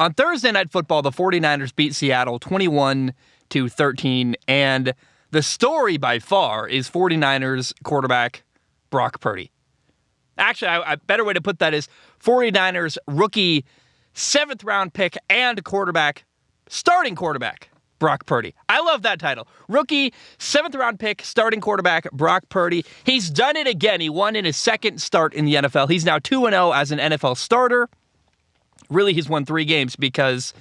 On Thursday Night Football, the 49ers beat Seattle 21-13, and the story by far is 49ers quarterback Brock Purdy. Actually, a better way to put that is 49ers rookie 7th-round pick and starting quarterback, Brock Purdy. I love that title. Rookie, 7th-round pick, starting quarterback, Brock Purdy. He's done it again. He won in his second start in the NFL. He's now 2-0 as an NFL starter. Really, he's won 3 games because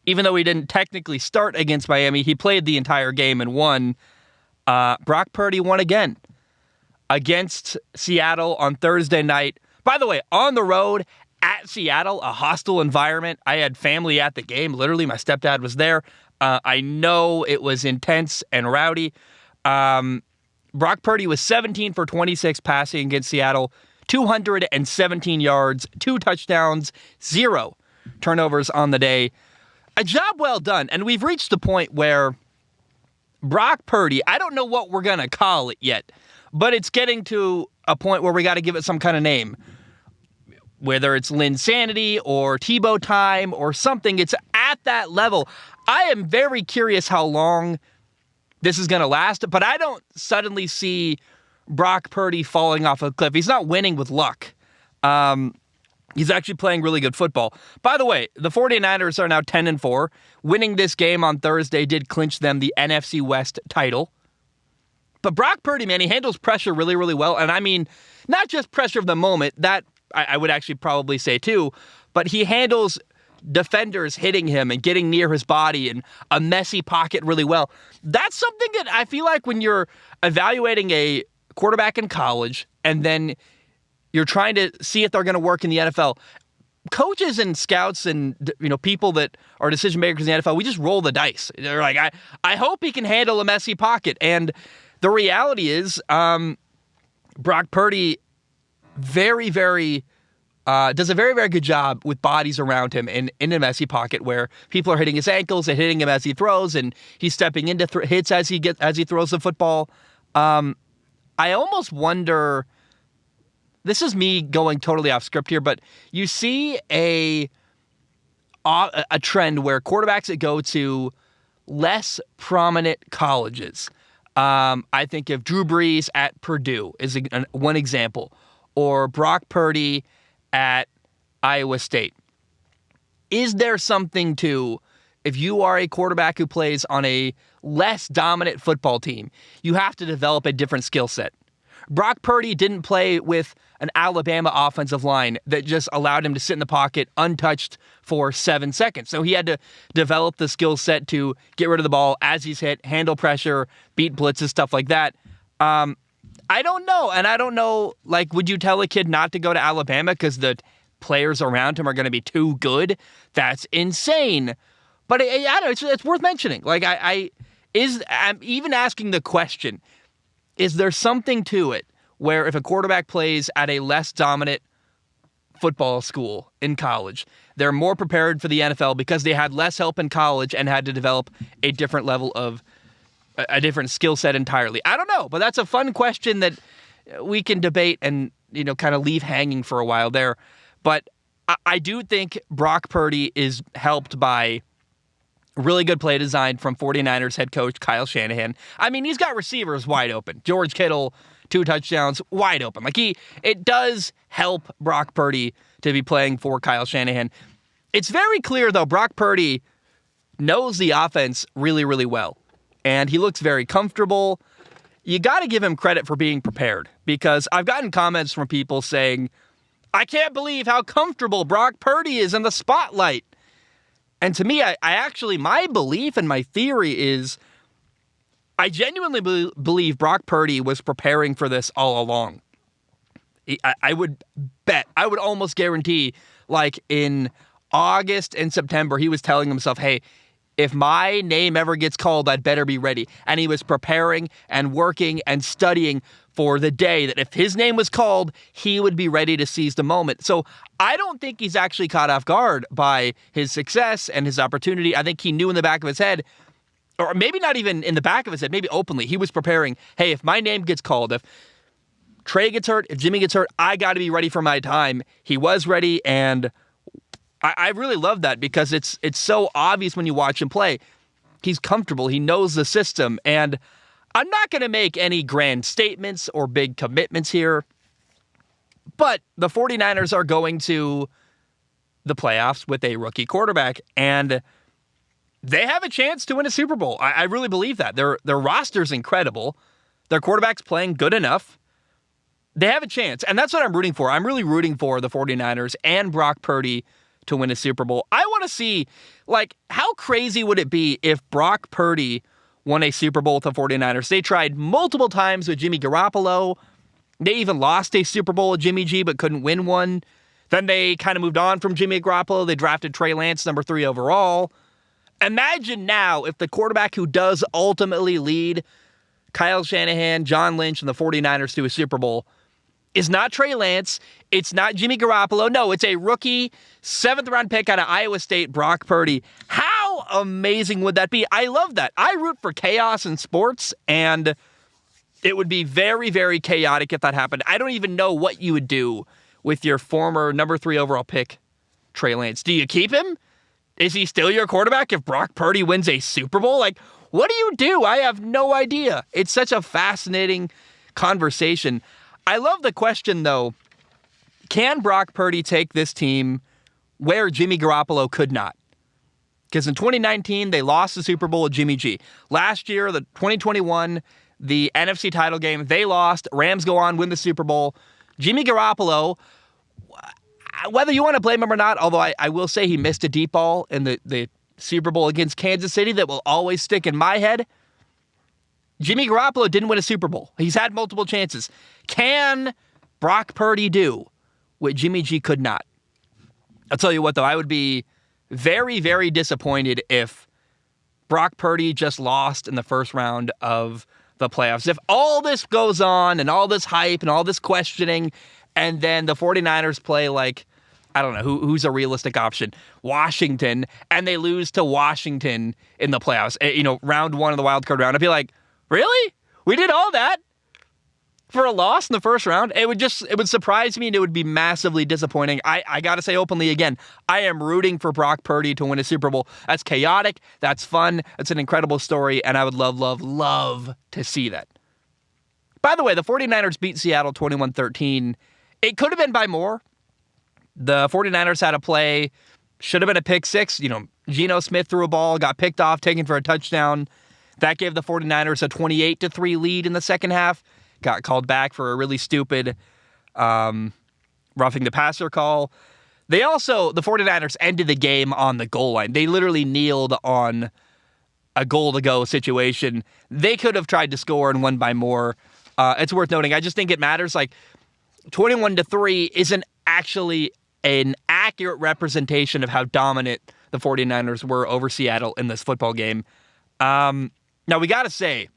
even though he didn't technically start against Miami, he played the entire game and won. Brock Purdy won again against Seattle on Thursday night. By the way, on the road at Seattle, a hostile environment. I had family at the game. Literally, my stepdad was there. I know it was intense and rowdy. Brock Purdy was 17 for 26 passing against Seattle, 217 yards, 2 touchdowns, 0 turnovers on the day. A job well done. And we've reached the point where Brock Purdy, I don't know what we're going to call it yet, but it's getting to a point where we got to give it some kind of name. Whether it's Linsanity or Tebow time or something, it's at that level. I am very curious how long this is going to last, but I don't suddenly see Brock Purdy falling off a cliff. He's not winning with luck. He's actually playing really good football. By the way, the 49ers are now 10-4. Winning this game on Thursday did clinch them the NFC West title. But Brock Purdy, man, he handles pressure really, really well. And I mean, not just pressure of the moment, that I would actually probably say too, but he handles defenders hitting him and getting near his body and a messy pocket really well. That's something that I feel like when you're evaluating a quarterback in college and then you're trying to see if they're going to work in the NFL, coaches and scouts and people that are decision makers in the NFL, we just roll the dice. They're like, I hope he can handle a messy pocket. And the reality is, Brock Purdy very, very does a very, very good job with bodies around him in a messy pocket where people are hitting his ankles and hitting him as he throws, and he's stepping into hits as he throws the football. I almost wonder. This is me going totally off script here, but you see a trend where quarterbacks that go to less prominent colleges. I think of Drew Brees at Purdue is one example, or Brock Purdy at Iowa State. Is there something to, if you are a quarterback who plays on a less dominant football team, you have to develop a different skill set? Brock Purdy didn't play with an Alabama offensive line that just allowed him to sit in the pocket untouched for 7 seconds. So he had to develop the skill set to get rid of the ball as he's hit, handle pressure, beat blitzes, stuff like that. I don't know. And I don't know, would you tell a kid not to go to Alabama because the players around him are going to be too good? That's insane. But I don't know, it's worth mentioning. I'm even asking the question, is there something to it where if a quarterback plays at a less dominant football school in college, they're more prepared for the NFL because they had less help in college and had to develop a different level of a different skill set entirely? I don't know, but that's a fun question that we can debate and, kind of leave hanging for a while there. But I do think Brock Purdy is helped by really good play design from 49ers head coach Kyle Shanahan. I mean, he's got receivers wide open. George Kittle, 2 touchdowns, wide open. It does help Brock Purdy to be playing for Kyle Shanahan. It's very clear, though, Brock Purdy knows the offense really, really well. And he looks very comfortable. You got to give him credit for being prepared, because I've gotten comments from people saying, I can't believe how comfortable Brock Purdy is in the spotlight. And to me, I actually, my belief and my theory is I genuinely believe Brock Purdy was preparing for this all along. I would bet, I would almost guarantee, in August and September, he was telling himself, hey, if my name ever gets called, I'd better be ready. And he was preparing and working and studying for the day that if his name was called, he would be ready to seize the moment. So I don't think he's actually caught off guard by his success and his opportunity. I think he knew in the back of his head, or maybe not even in the back of his head, maybe openly, he was preparing, hey, if my name gets called, if Trey gets hurt, if Jimmy gets hurt, I got to be ready for my time. He was ready, and I really love that because it's so obvious when you watch him play. He's comfortable. He knows the system. And I'm not going to make any grand statements or big commitments here, but the 49ers are going to the playoffs with a rookie quarterback, and they have a chance to win a Super Bowl. I really believe that. Their roster's incredible. Their quarterback's playing good enough. They have a chance, and that's what I'm rooting for. I'm really rooting for the 49ers and Brock Purdy to win a Super Bowl. I want to see, like, how crazy would it be if Brock Purdy won a Super Bowl with the 49ers? They tried multiple times with Jimmy Garoppolo. They even lost a Super Bowl with Jimmy G, but couldn't win one. Then they kind of moved on from Jimmy Garoppolo. They drafted Trey Lance, number 3 overall. Imagine now if the quarterback who does ultimately lead Kyle Shanahan, John Lynch, and the 49ers to a Super Bowl is not Trey Lance. It's not Jimmy Garoppolo. No, it's a rookie 7th-round pick out of Iowa State, Brock Purdy. How amazing would that be? I love that. I root for chaos in sports, and it would be very, very chaotic if that happened. I don't even know what you would do with your former number 3 overall pick, Trey Lance. Do you keep him? Is he still your quarterback if Brock Purdy wins a Super Bowl? Like, what do you do? I have no idea. It's such a fascinating conversation. I love the question, though. Can Brock Purdy take this team where Jimmy Garoppolo could not? Because in 2019, they lost the Super Bowl with Jimmy G. Last year, the 2021, the NFC title game, they lost. Rams go on, win the Super Bowl. Jimmy Garoppolo, whether you want to blame him or not, although I will say he missed a deep ball in the Super Bowl against Kansas City that will always stick in my head. Jimmy Garoppolo didn't win a Super Bowl. He's had multiple chances. Can Brock Purdy do what Jimmy G could not? I'll tell you what, though, I would be very, very disappointed if Brock Purdy just lost in the first round of the playoffs. If all this goes on and all this hype and all this questioning, and then the 49ers play like, I don't know, who's a realistic option? Washington, and they lose to Washington in the playoffs, round 1 of the wild card round. I'd be like, really? We did all that for a loss in the first round? It would surprise me, and it would be massively disappointing. I got to say openly again, I am rooting for Brock Purdy to win a Super Bowl. That's chaotic. That's fun. It's an incredible story, and I would love, love, love to see that. By the way, the 49ers beat Seattle 21-13. It could have been by more. The 49ers had a play, should have been a pick 6. Geno Smith threw a ball, got picked off, taken for a touchdown. That gave the 49ers a 28-3 lead in the second half. Got called back for a really stupid roughing the passer call. The 49ers ended the game on the goal line. They literally kneeled on a goal-to-go situation. They could have tried to score and won by more. It's worth noting. I just think it matters. Like, 21-3 isn't actually an accurate representation of how dominant the 49ers were over Seattle in this football game. Now, we got to say,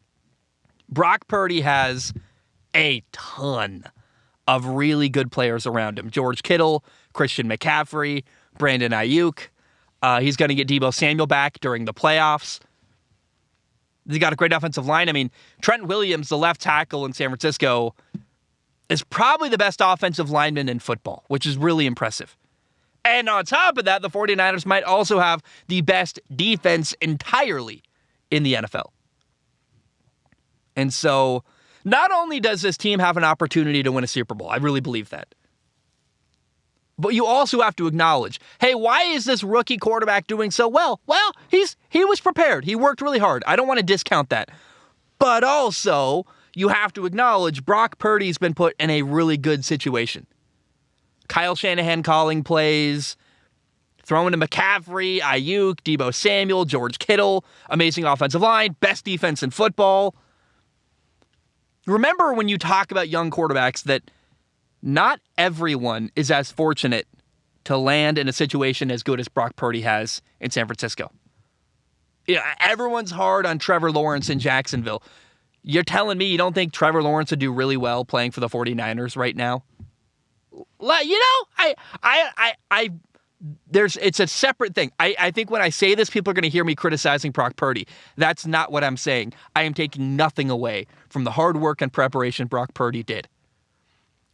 Brock Purdy has a ton of really good players around him. George Kittle, Christian McCaffrey, Brandon Ayuk. He's going to get Deebo Samuel back during the playoffs. They got a great offensive line. I mean, Trent Williams, the left tackle in San Francisco, is probably the best offensive lineman in football, which is really impressive. And on top of that, the 49ers might also have the best defense entirely in the NFL. And so, not only does this team have an opportunity to win a Super Bowl, I really believe that, but you also have to acknowledge, hey, why is this rookie quarterback doing so well? Well, he was prepared. He worked really hard. I don't want to discount that. But also, you have to acknowledge Brock Purdy's been put in a really good situation. Kyle Shanahan calling plays, throwing to McCaffrey, Ayuk, Deebo Samuel, George Kittle, amazing offensive line, best defense in football. Remember when you talk about young quarterbacks that not everyone is as fortunate to land in a situation as good as Brock Purdy has in San Francisco. Everyone's hard on Trevor Lawrence in Jacksonville. You're telling me you don't think Trevor Lawrence would do really well playing for the 49ers right now? It's a separate thing. I think when I say this, people are going to hear me criticizing Brock Purdy. That's not what I'm saying. I am taking nothing away from the hard work and preparation Brock Purdy did.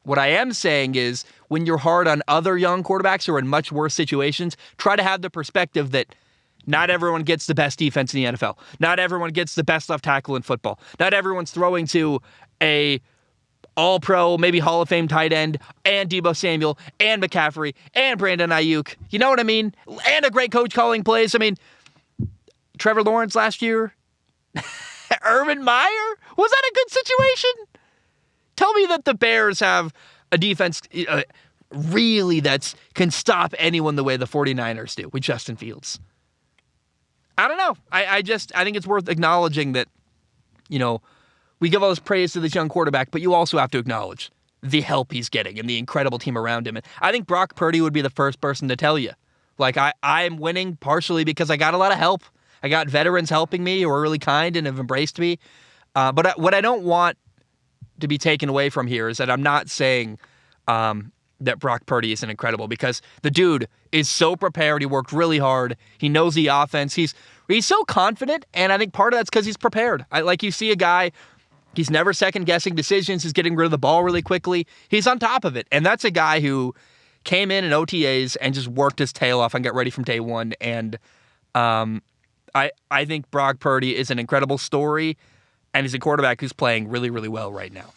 What I am saying is when you're hard on other young quarterbacks who are in much worse situations, try to have the perspective that not everyone gets the best defense in the NFL. Not everyone gets the best left tackle in football. Not everyone's throwing to a all-pro, maybe Hall of Fame tight end, and Deebo Samuel, and McCaffrey, and Brandon Ayuk. You know what I mean? And a great coach calling plays. I mean, Trevor Lawrence last year, Urban Meyer? Was that a good situation? Tell me that the Bears have a defense really that can stop anyone the way the 49ers do with Justin Fields. I don't know. I think it's worth acknowledging that, we give all this praise to this young quarterback, but you also have to acknowledge the help he's getting and the incredible team around him. And I think Brock Purdy would be the first person to tell you, I'm winning partially because I got a lot of help. I got veterans helping me who are really kind and have embraced me. But what I don't want to be taken away from here is that I'm not saying that Brock Purdy isn't incredible, because the dude is so prepared. He worked really hard. He knows the offense. He's so confident, and I think part of that's because he's prepared. You see a guy, he's never second-guessing decisions. He's getting rid of the ball really quickly. He's on top of it, and that's a guy who came in OTAs and just worked his tail off and got ready from day one. And I think Brock Purdy is an incredible story, and he's a quarterback who's playing really, really well right now.